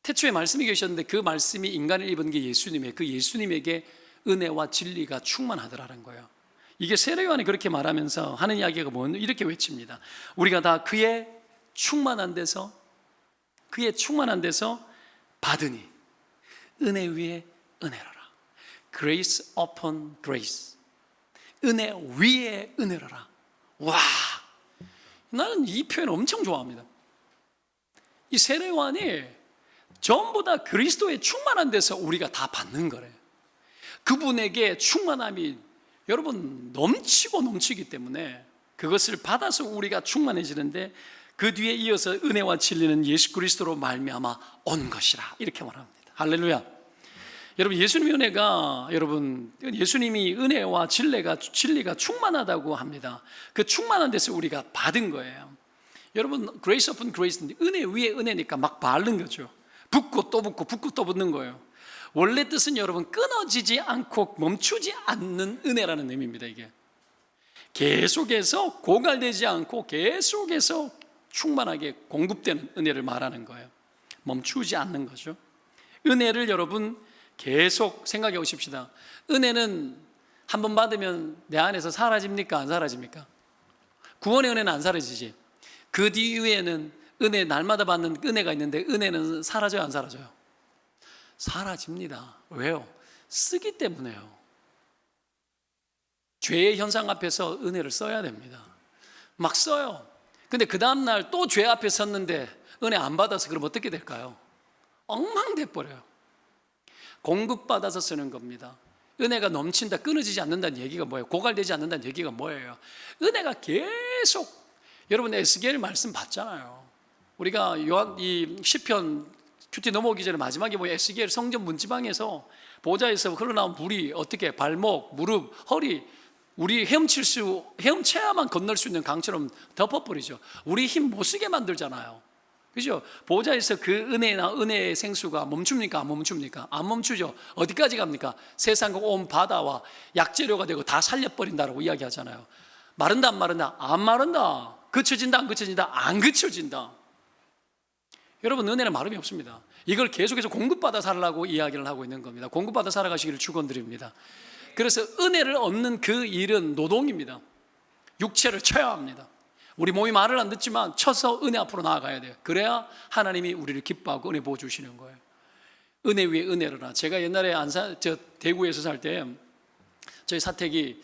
태초에 말씀이 계셨는데 그 말씀이 인간을 입은 게 예수님이에요. 그 예수님에게 은혜와 진리가 충만하더라는 거예요. 이게 세례 요한이 그렇게 말하면서 하는 이야기가 뭐냐? 이렇게 외칩니다. 우리가 다 그의 충만한 데서 받으니 은혜 위에 은혜로라. Grace upon grace. 은혜 위에 은혜로라. 와, 나는 이 표현 엄청 좋아합니다. 이 세례 요한이 전부 다 그리스도의 충만한 데서 우리가 다 받는 거래요. 그분에게 충만함이 여러분 넘치고 넘치기 때문에 그것을 받아서 우리가 충만해지는데 그 뒤에 이어서 은혜와 진리는 예수 그리스도로 말미암아 온 것이라 이렇게 말합니다. 할렐루야. 여러분 예수님의 은혜가 예수님이 은혜와 진리가 충만하다고 합니다. 그 충만한 데서 우리가 받은 거예요. 여러분 grace upon grace, 은혜 위에 은혜니까 막 바른 거죠. 붓고 또 붓고 붓고 또 붓는 거예요. 원래 뜻은 여러분 끊어지지 않고 멈추지 않는 은혜라는 의미입니다. 이게 계속해서 고갈되지 않고 계속해서 충만하게 공급되는 은혜를 말하는 거예요. 멈추지 않는 거죠. 은혜를 여러분 계속 생각해 보십시다. 은혜는 한 번 받으면 내 안에서 사라집니까? 안 사라집니까? 구원의 은혜는 안 사라지지. 그 뒤에는 은혜 날마다 받는 은혜가 있는데 은혜는 사라져요? 안 사라져요? 사라집니다. 왜요? 쓰기 때문에요. 죄의 현상 앞에서 은혜를 써야 됩니다. 막 써요. 근데 그 다음날 또 죄 앞에 섰는데 은혜 안 받아서 그럼 어떻게 될까요? 엉망돼 버려요. 공급받아서 쓰는 겁니다. 은혜가 넘친다, 끊어지지 않는다는 얘기가 뭐예요? 고갈되지 않는다는 얘기가 뭐예요? 은혜가 계속, 여러분 에스겔 말씀 봤잖아요. 우리가 이 시편 큐티 넘어오기 전에 마지막에 보면 에스겔 성전 문지방에서 보좌에서 흘러나온 물이 어떻게 발목, 무릎, 허리, 우리 헤엄쳐야만 건널 수 있는 강처럼 덮어버리죠. 우리 힘 못 쓰게 만들잖아요. 그죠? 보좌에서 그 은혜의 생수가 멈춥니까? 안 멈춥니까? 안 멈추죠. 어디까지 갑니까? 세상과 온 바다와 약재료가 되고 다 살려버린다라고 이야기하잖아요. 마른다 안 마른다? 안 마른다. 그쳐진다 안 그쳐진다? 안 그쳐진다. 여러분 은혜는 마름이 없습니다. 이걸 계속해서 공급받아 살라고 이야기를 하고 있는 겁니다. 공급받아 살아가시기를 축원드립니다. 그래서 은혜를 얻는 그 일은 노동입니다. 육체를 쳐야 합니다. 우리 몸이 말을 안 듣지만 쳐서 은혜 앞으로 나아가야 돼요. 그래야 하나님이 우리를 기뻐하고 은혜 부어주시는 거예요. 은혜 위에 은혜로라. 제가 옛날에 대구에서 살 때 저희 사택이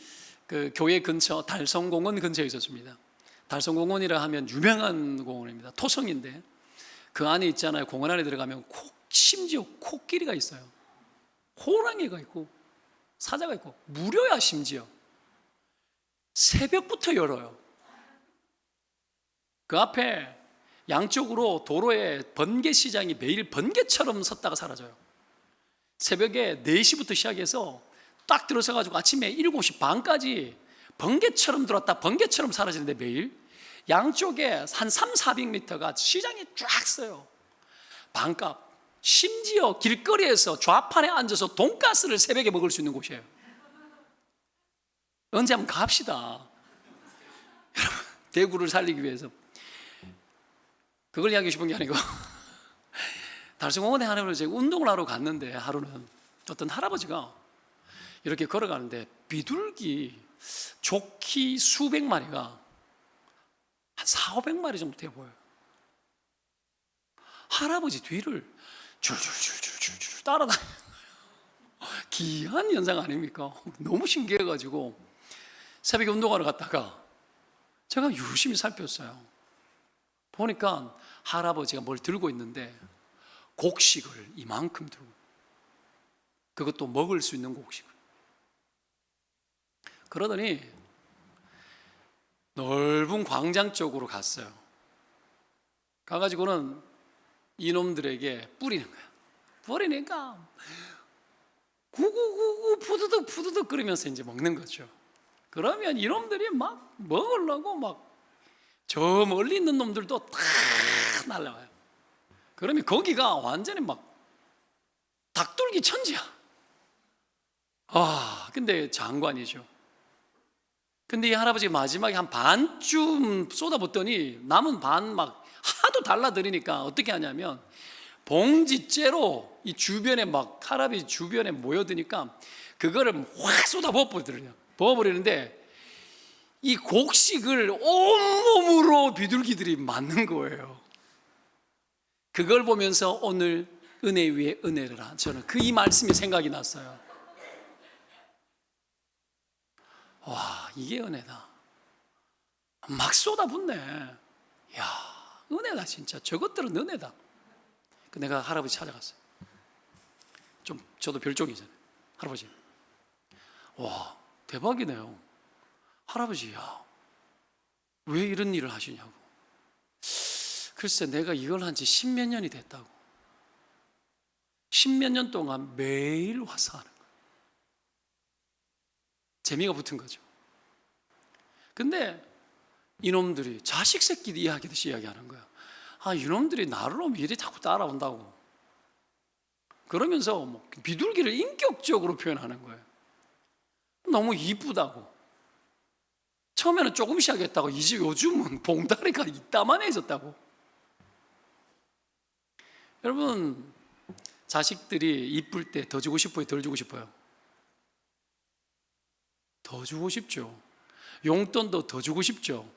그 교회 근처 달성공원 근처에 있었습니다. 달성공원이라 하면 유명한 공원입니다. 토성인데 그 안에 있잖아요. 공원 안에 들어가면 심지어 코끼리가 있어요. 호랑이가 있고 사자가 있고 무료야. 심지어 새벽부터 열어요. 그 앞에 양쪽으로 도로에 번개 시장이 매일 번개처럼 섰다가 사라져요. 새벽에 4시부터 시작해서 딱 들어서가지고 아침에 7시 반까지 번개처럼 들어왔다 번개처럼 사라지는데 매일 양쪽에 한 300-400m가 시장이 쫙 써요. 반값. 심지어 길거리에서 좌판에 앉아서 돈가스를 새벽에 먹을 수 있는 곳이에요. 언제 한번 갑시다. 여러분 대구를 살리기 위해서. 그걸 이야기하고 싶은 게 아니고 달성공원에 하루를 제가 운동을 하러 갔는데 하루는 어떤 할아버지가 이렇게 걸어가는데 비둘기 조기 수백 마리가 한 400-500마리 정도 돼 보여요. 할아버지 뒤를 줄줄줄줄줄 따라다니는 거예요. 기이한 현상 아닙니까? 너무 신기해가지고 새벽에 운동하러 갔다가 제가 유심히 살폈어요. 보니까 할아버지가 뭘 들고 있는데 곡식을 이만큼 들고, 그것도 먹을 수 있는 곡식을. 그러더니 넓은 광장 쪽으로 갔어요. 가가지고는 이놈들에게 뿌리는 거야. 뿌리니까 구구구구 푸드득 푸드득 끓이면서 이제 먹는 거죠. 그러면 이놈들이 막 먹으려고 막 저 멀리 있는 놈들도 다 날라와요. 그러면 거기가 완전히 막 닭돌기 천지야. 근데 장관이죠. 근데 이 할아버지 마지막에 한 반쯤 쏟아붓더니 남은 반 막 하도 달라드리니까 어떻게 하냐면 봉지째로 이 주변에 막 할아버지 주변에 모여드니까 그거를 확 쏟아 부어버리는데 이 곡식을 온몸으로 비둘기들이 맞는 거예요. 그걸 보면서 오늘 은혜 위에 은혜를 저는 이 말씀이 생각이 났어요. 와, 이게 은혜다. 막 쏟아붓네. 야, 은혜다 진짜. 저것들은 은혜다. 내가 할아버지 찾아갔어요. 저도 별종이잖아요. 할아버지, 와, 대박이네요. 할아버지, 왜 이런 일을 하시냐고. 글쎄, 내가 이걸 한 지 10몇 년이 됐다고. 10몇 년 동안 매일 와서 하는 거예요. 재미가 붙은 거죠. 근데 이놈들이 자식 새끼들 이야기듯이 이야기하는 거예요. 이놈들이 나를 오면 이래 자꾸 따라온다고. 그러면서 비둘기를 인격적으로 표현하는 거예요. 너무 이쁘다고. 처음에는 조금씩 하겠다고. 이제 요즘은 봉다리가 이따만해졌다고. 여러분, 자식들이 이쁠 때 더 주고 싶어요, 덜 주고 싶어요? 더 주고 싶죠. 용돈도 더 주고 싶죠.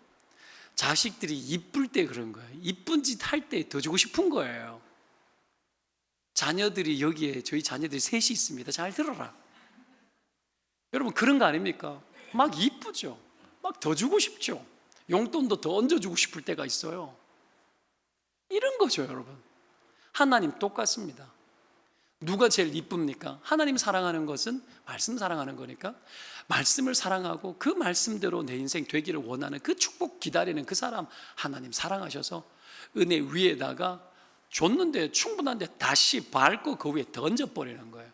자식들이 이쁠 때 그런 거예요. 이쁜 짓 할 때 더 주고 싶은 거예요. 자녀들이 여기에 저희 자녀들이 셋이 있습니다. 잘 들어라. 여러분, 그런 거 아닙니까? 막 이쁘죠. 막 더 주고 싶죠. 용돈도 더 얹어주고 싶을 때가 있어요. 이런 거죠, 여러분. 하나님 똑같습니다. 누가 제일 이쁩니까? 하나님 사랑하는 것은 말씀 사랑하는 거니까 말씀을 사랑하고 그 말씀대로 내 인생 되기를 원하는 그 축복 기다리는 그 사람 하나님 사랑하셔서 은혜 위에다가 줬는데 충분한데 다시 밟고 그 위에 던져버리는 거예요.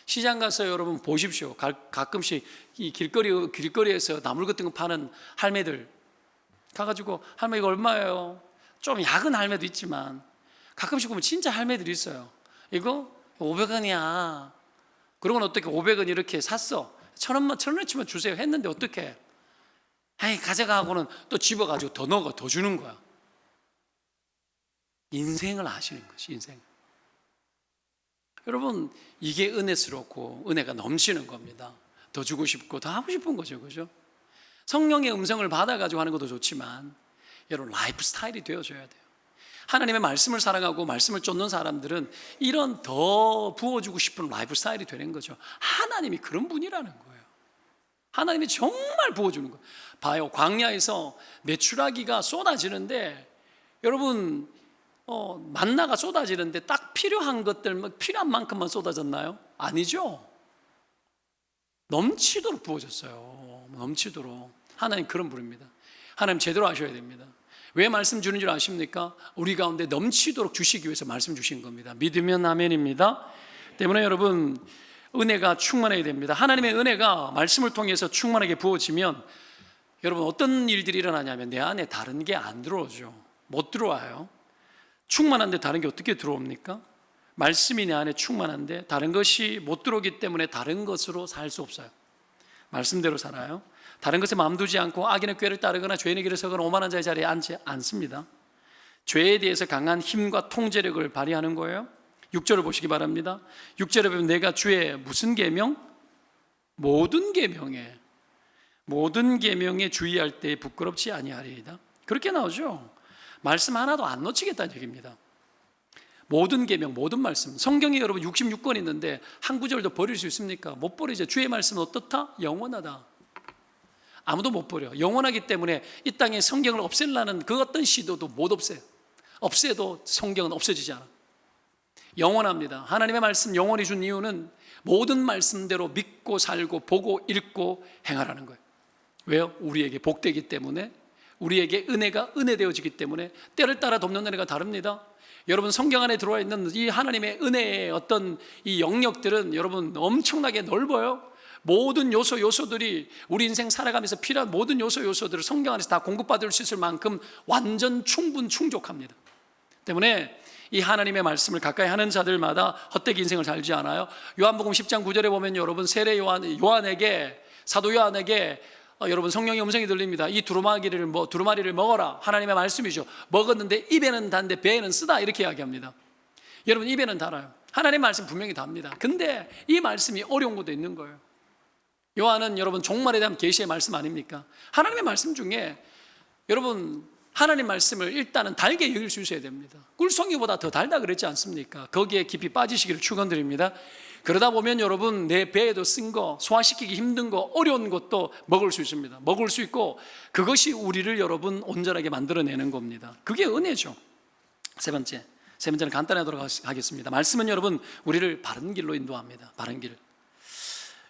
시장 가서 여러분 보십시오. 가끔씩 이 길거리에서 나물 같은 거 파는 할매들 가가지고 할매 이거 얼마예요? 좀 작은 할매도 있지만 가끔씩 보면 진짜 할매들이 있어요. 이거 500원이야. 그러고는 어떻게 500원 이렇게 샀어. 1,000원만 치면 주세요 했는데 어떻게? 에이, 가져가고는 또 집어가지고 더 넣어, 더 주는 거야. 인생을 아시는 것이 인생. 여러분, 이게 은혜스럽고 은혜가 넘치는 겁니다. 더 주고 싶고 더 하고 싶은 거죠, 그죠? 성령의 음성을 받아가지고 하는 것도 좋지만 여러분, 라이프 스타일이 되어줘야 돼요. 하나님의 말씀을 사랑하고 말씀을 쫓는 사람들은 이런 더 부어주고 싶은 라이프 스타일이 되는 거죠. 하나님이 그런 분이라는 거예요. 하나님이 정말 부어주는 거예요. 봐요, 광야에서 메추라기가 쏟아지는데 여러분, 만나가 쏟아지는데 딱 필요한 것들, 필요한 만큼만 쏟아졌나요? 아니죠. 넘치도록 부어졌어요. 넘치도록. 하나님 그런 분입니다. 하나님 제대로 하셔야 됩니다. 왜 말씀 주는 줄 아십니까? 우리 가운데 넘치도록 주시기 위해서 말씀 주신 겁니다. 믿으면 아멘입니다. 때문에 여러분, 은혜가 충만해야 됩니다. 하나님의 은혜가 말씀을 통해서 충만하게 부어지면 여러분, 어떤 일들이 일어나냐면 내 안에 다른 게 안 들어오죠. 못 들어와요. 충만한데 다른 게 어떻게 들어옵니까? 말씀이 내 안에 충만한데 다른 것이 못 들어오기 때문에 다른 것으로 살 수 없어요. 말씀대로 살아요. 다른 것에 마음 두지 않고 악인의 꾀를 따르거나 죄인의 길을 서거나 오만한 자의 자리에 앉지 않습니다. 죄에 대해서 강한 힘과 통제력을 발휘하는 거예요. 6절을 보시기 바랍니다. 6절에 보면 내가 주의 무슨 계명? 모든 계명에 주의할 때 부끄럽지 아니하리이다. 그렇게 나오죠. 말씀 하나도 안 놓치겠다는 얘기입니다. 모든 계명, 모든 말씀. 성경에 여러분 66권 있는데 한 구절도 버릴 수 있습니까? 못 버리죠. 주의 말씀은 어떻다? 영원하다. 아무도 못 버려. 영원하기 때문에 이 땅에 성경을 없애려는 그 어떤 시도도 못 없애요. 없애도 성경은 없어지지 않아. 영원합니다. 하나님의 말씀 영원히 준 이유는 모든 말씀대로 믿고 살고 보고 읽고 행하라는 거예요. 왜요? 우리에게 복되기 때문에, 우리에게 은혜가 은혜되어지기 때문에. 때를 따라 돕는 은혜가 다릅니다. 여러분, 성경 안에 들어와 있는 이 하나님의 은혜의 어떤 이 영역들은 여러분 엄청나게 넓어요. 모든 요소들이 우리 인생 살아가면서 필요한 모든 요소들을 성경 안에서 다 공급받을 수 있을 만큼 완전 충족합니다. 때문에 이 하나님의 말씀을 가까이 하는 자들마다 헛되게 인생을 살지 않아요. 요한복음 10장 9절에 보면 여러분 세례 요한에게, 사도 요한에게 여러분 성령의 음성이 들립니다. 이 두루마리를 먹어라. 하나님의 말씀이죠. 먹었는데 입에는 단데 배에는 쓰다, 이렇게 이야기합니다. 여러분, 입에는 달아요. 하나님의 말씀 분명히 답니다. 근데 이 말씀이 어려운 것도 있는 거예요. 요한은 여러분 종말에 대한 계시의 말씀 아닙니까? 하나님의 말씀 중에 여러분 하나님 말씀을 일단은 달게 여길 수 있어야 됩니다. 꿀송이보다 더 달다 그랬지 않습니까? 거기에 깊이 빠지시기를 축원드립니다. 그러다 보면 여러분 내 배에도 쓴 거, 소화시키기 힘든 거, 어려운 것도 먹을 수 있습니다. 먹을 수 있고 그것이 우리를 여러분 온전하게 만들어내는 겁니다. 그게 은혜죠. 세 번째는 간단하도록 하겠습니다. 말씀은 여러분 우리를 바른 길로 인도합니다. 바른 길.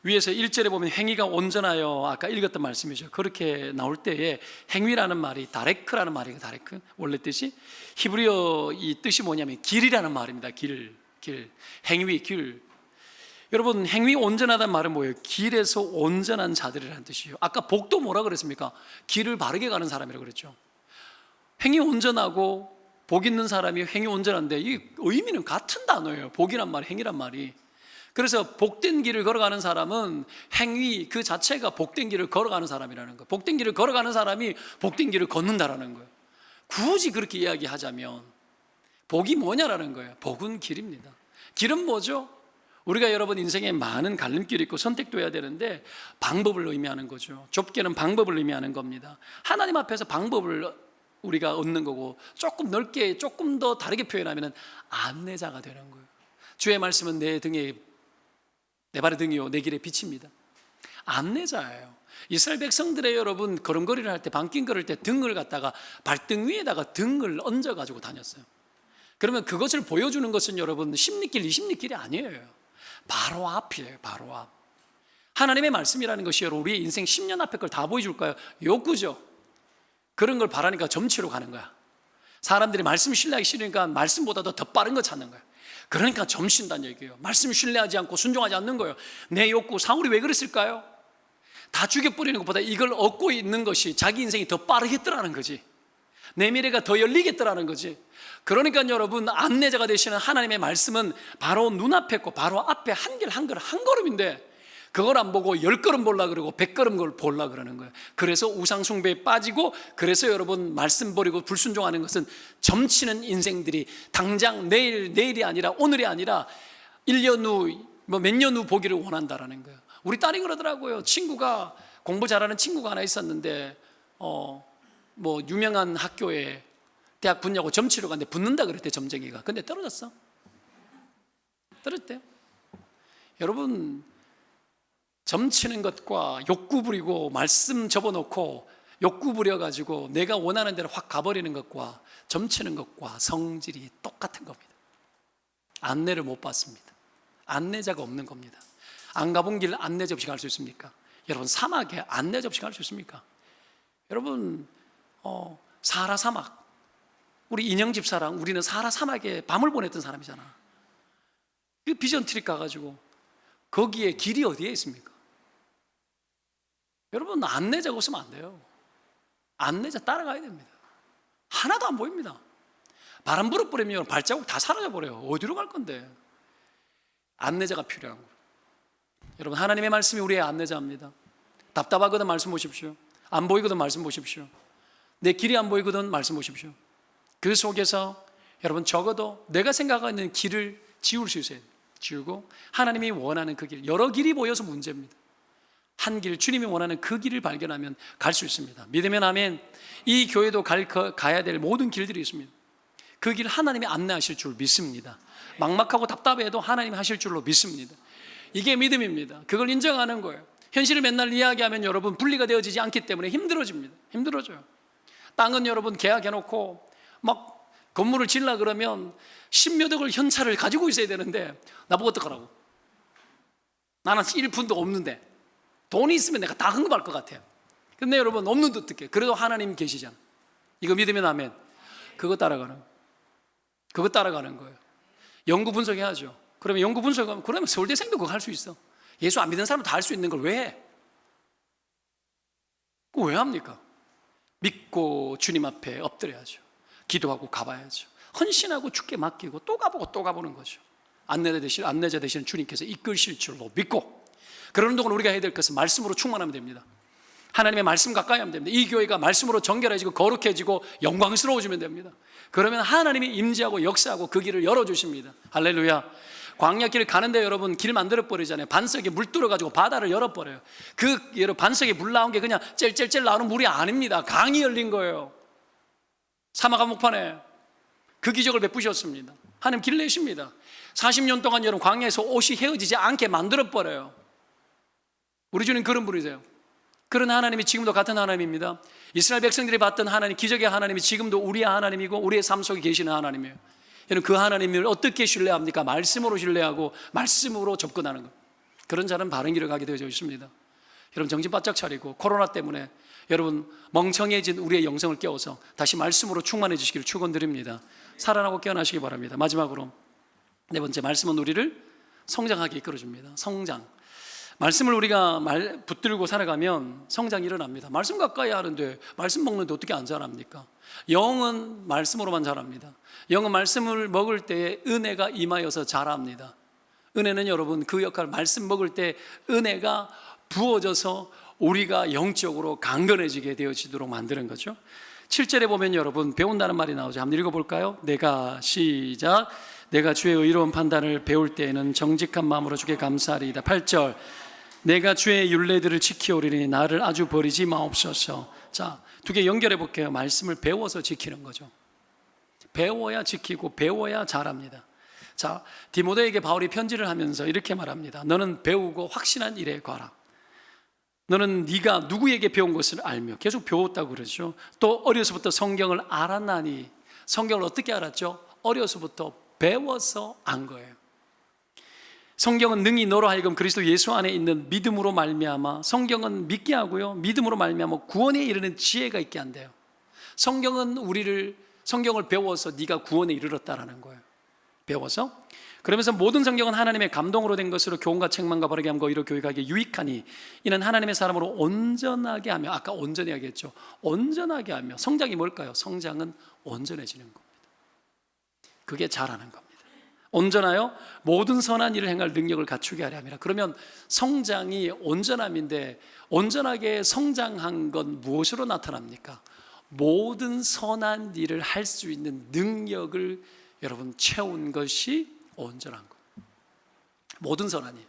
위에서 1절에 보면 행위가 온전하여, 아까 읽었던 말씀이죠. 그렇게 나올 때에 행위라는 말이 다레크라는 말이에요. 다레크 원래 뜻이 히브리어 이 뜻이 뭐냐면 길이라는 말입니다. 길, 행위, 길. 여러분 행위 온전하다는 말은 뭐예요? 길에서 온전한 자들이라는 뜻이에요. 아까 복도 뭐라 그랬습니까? 길을 바르게 가는 사람이라고 그랬죠. 행위 온전하고 복 있는 사람이 행위 온전한데 이 의미는 같은 단어예요. 복이란 말, 행위란 말이. 그래서 복된 길을 걸어가는 사람은 행위 그 자체가 복된 길을 걸어가는 사람이라는 거예요. 복된 길을 걸어가는 사람이 복된 길을 걷는다라는 거예요. 굳이 그렇게 이야기하자면 복이 뭐냐라는 거예요. 복은 길입니다. 길은 뭐죠? 우리가 여러분 인생에 많은 갈림길이 있고 선택도 해야 되는데 방법을 의미하는 거죠. 좁게는 방법을 의미하는 겁니다. 하나님 앞에서 방법을 우리가 얻는 거고, 조금 넓게 조금 더 다르게 표현하면 안내자가 되는 거예요. 주의 말씀은 내 발의 등이요 내 길의 빛입니다. 안내자예요. 이스라엘 백성들의 여러분 걸음걸이를 할 때, 방길 걸을 때 등을 갖다가 발등 위에다가 등을 얹어 가지고 다녔어요. 그러면 그것을 보여주는 것은 여러분 10리길 20리길이 아니에요. 바로 앞이에요. 바로 앞. 하나님의 말씀이라는 것이 여러분 우리의 인생 10년 앞에 걸 다 보여줄까요? 욕구죠. 그런 걸 바라니까 점치러 가는 거야. 사람들이 말씀 신뢰하기 싫으니까 말씀보다도 더 빠른 거 찾는 거야. 그러니까 점신다는 얘기예요. 말씀을 신뢰하지 않고 순종하지 않는 거예요. 내 욕구, 사울이 왜 그랬을까요? 다 죽여버리는 것보다 이걸 얻고 있는 것이 자기 인생이 더 빠르겠더라는 거지. 내 미래가 더 열리겠더라는 거지. 그러니까 여러분 안내자가 되시는 하나님의 말씀은 바로 눈앞에 있고 바로 앞에 한 길 한 걸음인데 그걸 안 보고 10걸음 보려고 그러고 100걸음 걸 보려고 그러는 거예요. 그래서 우상숭배에 빠지고, 그래서 여러분 말씀 버리고 불순종하는 것은 점치는 인생들이 당장 내일이 아니라 오늘이 아니라 1년 후, 몇 년 후 보기를 원한다라는 거예요. 우리 딸이 그러더라고요. 친구가, 공부 잘하는 친구가 하나 있었는데 유명한 학교에 대학 붙냐고 점치러 갔는데 붙는다 그랬대, 점쟁이가. 근데 떨어졌대요. 여러분 점치는 것과 욕구 부리고 말씀 접어놓고 욕구 부려가지고 내가 원하는 대로 확 가버리는 것과 점치는 것과 성질이 똑같은 겁니다. 안내를 못 받습니다. 안내자가 없는 겁니다. 안 가본 길 안내자 없이 갈 수 있습니까? 여러분 사막에 안내자 없이 갈 수 있습니까? 여러분 사하라 사막, 우리 인형 집사랑 우리는 사하라 사막에 밤을 보냈던 사람이잖아. 그 비전 트립 가가지고 거기에 길이 어디에 있습니까? 여러분 안내자가 없으면 안 돼요. 안내자 따라가야 됩니다. 하나도 안 보입니다. 바람 불어버리면 발자국 다 사라져버려요. 어디로 갈 건데? 안내자가 필요한 거예요. 여러분 하나님의 말씀이 우리의 안내자입니다. 답답하거든 말씀 보십시오. 안 보이거든 말씀 보십시오. 내 길이 안 보이거든 말씀 보십시오. 그 속에서 여러분 적어도 내가 생각하는 길을 지울 수 있어야 돼요. 지우고 하나님이 원하는 그 길, 여러 길이 보여서 문제입니다. 한 길, 주님이 원하는 그 길을 발견하면 갈 수 있습니다. 믿으면 아멘. 이 교회도 가야 될 모든 길들이 있습니다. 그 길 하나님이 안내하실 줄 믿습니다. 막막하고 답답해도 하나님이 하실 줄로 믿습니다. 이게 믿음입니다. 그걸 인정하는 거예요. 현실을 맨날 이야기하면 여러분 분리가 되어지지 않기 때문에 힘들어져요. 땅은 여러분 계약해놓고 막 건물을 지으려 그러면 10몇 억을 현찰을 가지고 있어야 되는데 나보고 어떡하라고? 나는 1푼도 없는데 돈이 있으면 내가 다 헌금할 것 같아요. 근데 여러분 없는데 어떡해? 그래도 하나님 계시잖아. 이거 믿으면 아멘. 그거 따라가는 거예요. 연구 분석해야죠. 그러면 연구 분석하면 그러면 서울대생도 그거 할 수 있어. 예수 안 믿는 사람은 다 할 수 있는 걸 왜 해? 그거 왜 합니까? 믿고 주님 앞에 엎드려야죠. 기도하고 가봐야죠. 헌신하고 주께 맡기고 또 가보고 또 가보는 거죠. 안내자 되시는 주님께서 이끌실 줄로 믿고, 그러는 동안 우리가 해야 될 것은 말씀으로 충만하면 됩니다. 하나님의 말씀 가까이 하면 됩니다. 이 교회가 말씀으로 정결해지고 거룩해지고 영광스러워지면 됩니다. 그러면 하나님이 임재하고 역사하고 그 길을 열어주십니다. 할렐루야. 광야길을 가는데 여러분 길 만들어버리잖아요. 반석에 물 뚫어가지고 바다를 열어버려요. 여러분 반석에 물 나온 게 그냥 젤젤젤 나오는 물이 아닙니다. 강이 열린 거예요. 사막 한복판에 그 기적을 베푸셨습니다. 하나님 길 내십니다. 40년 동안 여러분 광야에서 옷이 헤어지지 않게 만들어버려요. 우리 주님 그런 분이세요. 그런 하나님이 지금도 같은 하나님입니다. 이스라엘 백성들이 봤던 하나님, 기적의 하나님이 지금도 우리의 하나님이고 우리의 삶 속에 계시는 하나님이에요. 여러분 그 하나님을 어떻게 신뢰합니까? 말씀으로 신뢰하고 말씀으로 접근하는 것. 그런 자는 바른 길을 가게 되어 있습니다. 여러분 정신 바짝 차리고 코로나 때문에 여러분 멍청해진 우리의 영성을 깨워서 다시 말씀으로 충만해지시기를 축원드립니다. 살아나고 깨어나시기 바랍니다. 마지막으로 네 번째, 말씀은 우리를 성장하게 이끌어줍니다. 성장. 말씀을 우리가 붙들고 살아가면 성장이 일어납니다. 말씀 가까이 하는데 말씀 먹는데 어떻게 안 자랍니까? 영은 말씀으로만 자랍니다. 영은 말씀을 먹을 때에 은혜가 임하여서 자랍니다. 은혜는 여러분 그 역할, 말씀 먹을 때 은혜가 부어져서 우리가 영적으로 강건해지게 되어지도록 만드는 거죠. 7절에 보면 여러분 배운다는 말이 나오죠. 한번 읽어볼까요? 시작. 내가 주의 의로운 판단을 배울 때에는 정직한 마음으로 주께 감사하리이다. 8절. 내가 주의 율례들을 지키오리니 나를 아주 버리지 마옵소서. 자, 두 개 연결해 볼게요. 말씀을 배워서 지키는 거죠. 배워야 지키고 배워야 잘합니다. 자, 디모데에게 바울이 편지를 하면서 이렇게 말합니다. 너는 배우고 확신한 일에 가라. 너는 네가 누구에게 배운 것을 알며, 계속 배웠다고 그러죠. 또 어려서부터 성경을 알았나니, 성경을 어떻게 알았죠? 어려서부터 배워서 안 거예요. 성경은 능히 너로 하여금 그리스도 예수 안에 있는 믿음으로 말미암아, 성경은 믿게 하고요, 믿음으로 말미암아 구원에 이르는 지혜가 있게 한대요. 성경을 배워서 네가 구원에 이르렀다라는 거예요. 배워서. 그러면서 모든 성경은 하나님의 감동으로 된 것으로 교훈과 책망과 바르게 함과 의로 교육하기에 유익하니 이는 하나님의 사람으로 온전하게 하며, 아까 온전히 하겠죠. 온전하게 하며. 성장이 뭘까요? 성장은 온전해지는 겁니다. 그게 잘하는 겁니다. 온전하여 모든 선한 일을 행할 능력을 갖추게 하려 함이라. 그러면 성장이 온전함인데, 온전하게 성장한 건 무엇으로 나타납니까? 모든 선한 일을 할 수 있는 능력을 여러분 채운 것이 온전한 거예요. 모든 선한 일,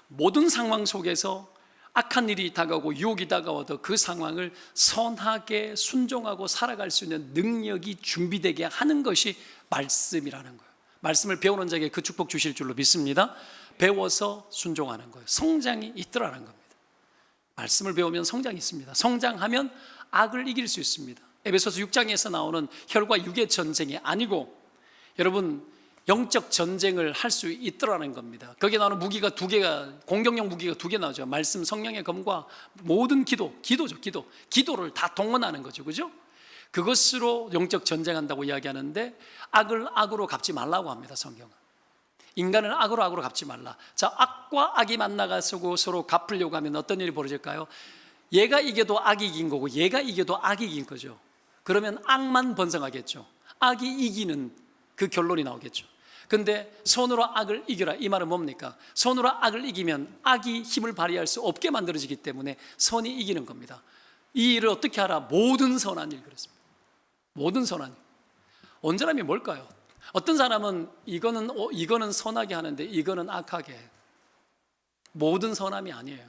모든 상황 속에서 악한 일이 다가오고 유혹이 다가와도 그 상황을 선하게 순종하고 살아갈 수 있는 능력이 준비되게 하는 것이 말씀이라는 거예요. 말씀을 배우는 자에게 그 축복 주실 줄로 믿습니다. 배워서 순종하는 거예요. 성장이 있더라는 겁니다. 말씀을 배우면 성장이 있습니다. 성장하면 악을 이길 수 있습니다. 에베소서 6장에서 나오는 혈과 육의 전쟁이 아니고 여러분 영적 전쟁을 할 수 있더라는 겁니다. 거기에 나오는 무기가 두 개가, 공격용 무기가 두 개 나오죠. 말씀, 성령의 검과 모든 기도죠. 기도를 다 동원하는 거죠. 그죠? 그것으로 영적 전쟁한다고 이야기하는데, 악을 악으로 갚지 말라고 합니다. 성경은. 인간을 악으로 갚지 말라. 자, 악과 악이 만나가지고 서로 갚으려고 하면 어떤 일이 벌어질까요? 얘가 이겨도 악이 이긴 거고 얘가 이겨도 악이 이긴 거죠. 그러면 악만 번성하겠죠. 악이 이기는 그 결론이 나오겠죠. 근데 손으로 악을 이겨라, 이 말은 뭡니까? 손으로 악을 이기면 악이 힘을 발휘할 수 없게 만들어지기 때문에 선이 이기는 겁니다. 이 일을 어떻게 하라? 모든 선한 일, 그랬습니다. 모든 선한 일. 온전함이 뭘까요? 어떤 사람은 이거는 선하게 하는데 이거는 악하게 해요. 모든 선함이 아니에요.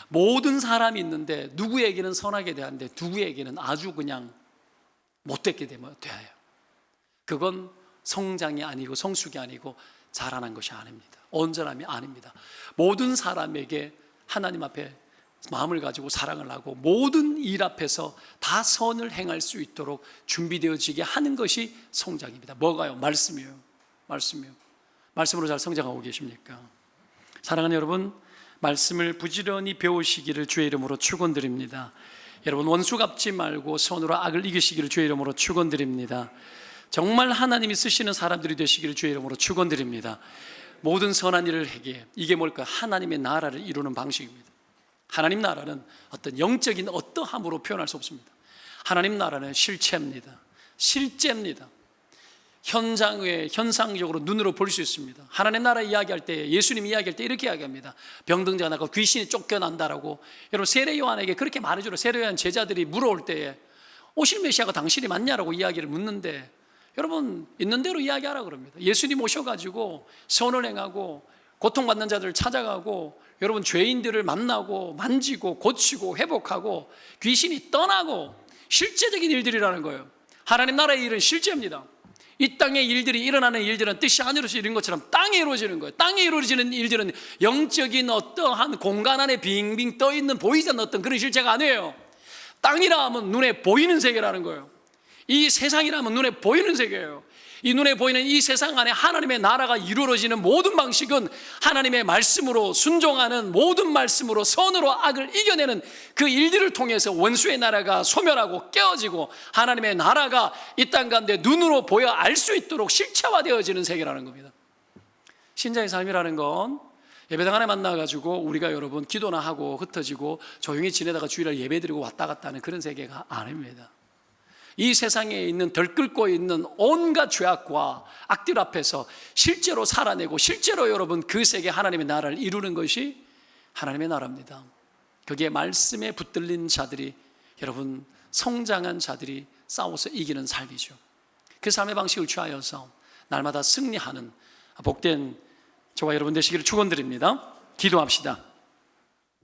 모든 사람이 있는데 누구에게는 선하게 대하는데 누구에게는 아주 그냥 못되게 되면 돼요. 그건 성장이 아니고 성숙이 아니고 자라난 것이 아닙니다. 온전함이 아닙니다. 모든 사람에게 하나님 앞에 마음을 가지고 사랑을 하고 모든 일 앞에서 다 선을 행할 수 있도록 준비되어지게 하는 것이 성장입니다. 뭐가요? 말씀이에요. 말씀으로 잘 성장하고 계십니까? 사랑하는 여러분, 말씀을 부지런히 배우시기를 주의 이름으로 축원드립니다. 여러분, 원수 갚지 말고 손으로 악을 이기시기를 주의 이름으로 축원드립니다. 정말 하나님이 쓰시는 사람들이 되시기를 주의 이름으로 축원드립니다. 모든 선한 일을 하기에 이게 뭘까? 하나님의 나라를 이루는 방식입니다. 하나님 나라는 어떤 영적인 어떠함으로 표현할 수 없습니다. 하나님 나라는 실체입니다. 실제입니다. 현상적으로 눈으로 볼 수 있습니다. 하나님 나라 이야기할 때, 예수님 이야기할 때 이렇게 이야기합니다. 병든자가 나고 귀신이 쫓겨난다라고. 여러분 세례 요한에게 그렇게 말해주라. 세례 요한 제자들이 물어올 때에 오실 메시아가 당신이 맞냐라고 이야기를 묻는데, 여러분 있는 대로 이야기하라 그럽니다. 예수님 오셔가지고 선을 행하고 고통받는 자들을 찾아가고, 여러분 죄인들을 만나고 만지고 고치고 회복하고 귀신이 떠나고, 실제적인 일들이라는 거예요. 하나님 나라의 일은 실제입니다. 이 땅의 일들이, 일어나는 일들은 뜻이 하늘에서 이룬 것처럼 땅에 이루어지는 거예요. 땅에 이루어지는 일들은 영적인 어떠한 공간 안에 빙빙 떠있는 보이지 않는 어떤 그런 실체가 아니에요. 땅이라 하면 눈에 보이는 세계라는 거예요. 이 세상이라 하면 눈에 보이는 세계예요. 이 눈에 보이는 이 세상 안에 하나님의 나라가 이루어지는 모든 방식은 하나님의 말씀으로 순종하는, 모든 말씀으로 선으로 악을 이겨내는 그 일들을 통해서 원수의 나라가 소멸하고 깨어지고 하나님의 나라가 이 땅 가운데 눈으로 보여 알 수 있도록 실체화되어지는 세계라는 겁니다. 신자의 삶이라는 건 예배당 안에 만나가지고 우리가 여러분 기도나 하고 흩어지고 조용히 지내다가 주일날 예배드리고 왔다 갔다 하는 그런 세계가 아닙니다. 이 세상에 있는 덜끓고 있는 온갖 죄악과 악들 앞에서 실제로 살아내고 실제로 여러분 그 세계 하나님의 나라를 이루는 것이 하나님의 나라입니다. 거기에 말씀에 붙들린 자들이, 여러분 성장한 자들이 싸워서 이기는 삶이죠. 그 삶의 방식을 취하여서 날마다 승리하는 복된 저와 여러분 되시기를 축원드립니다. 기도합시다.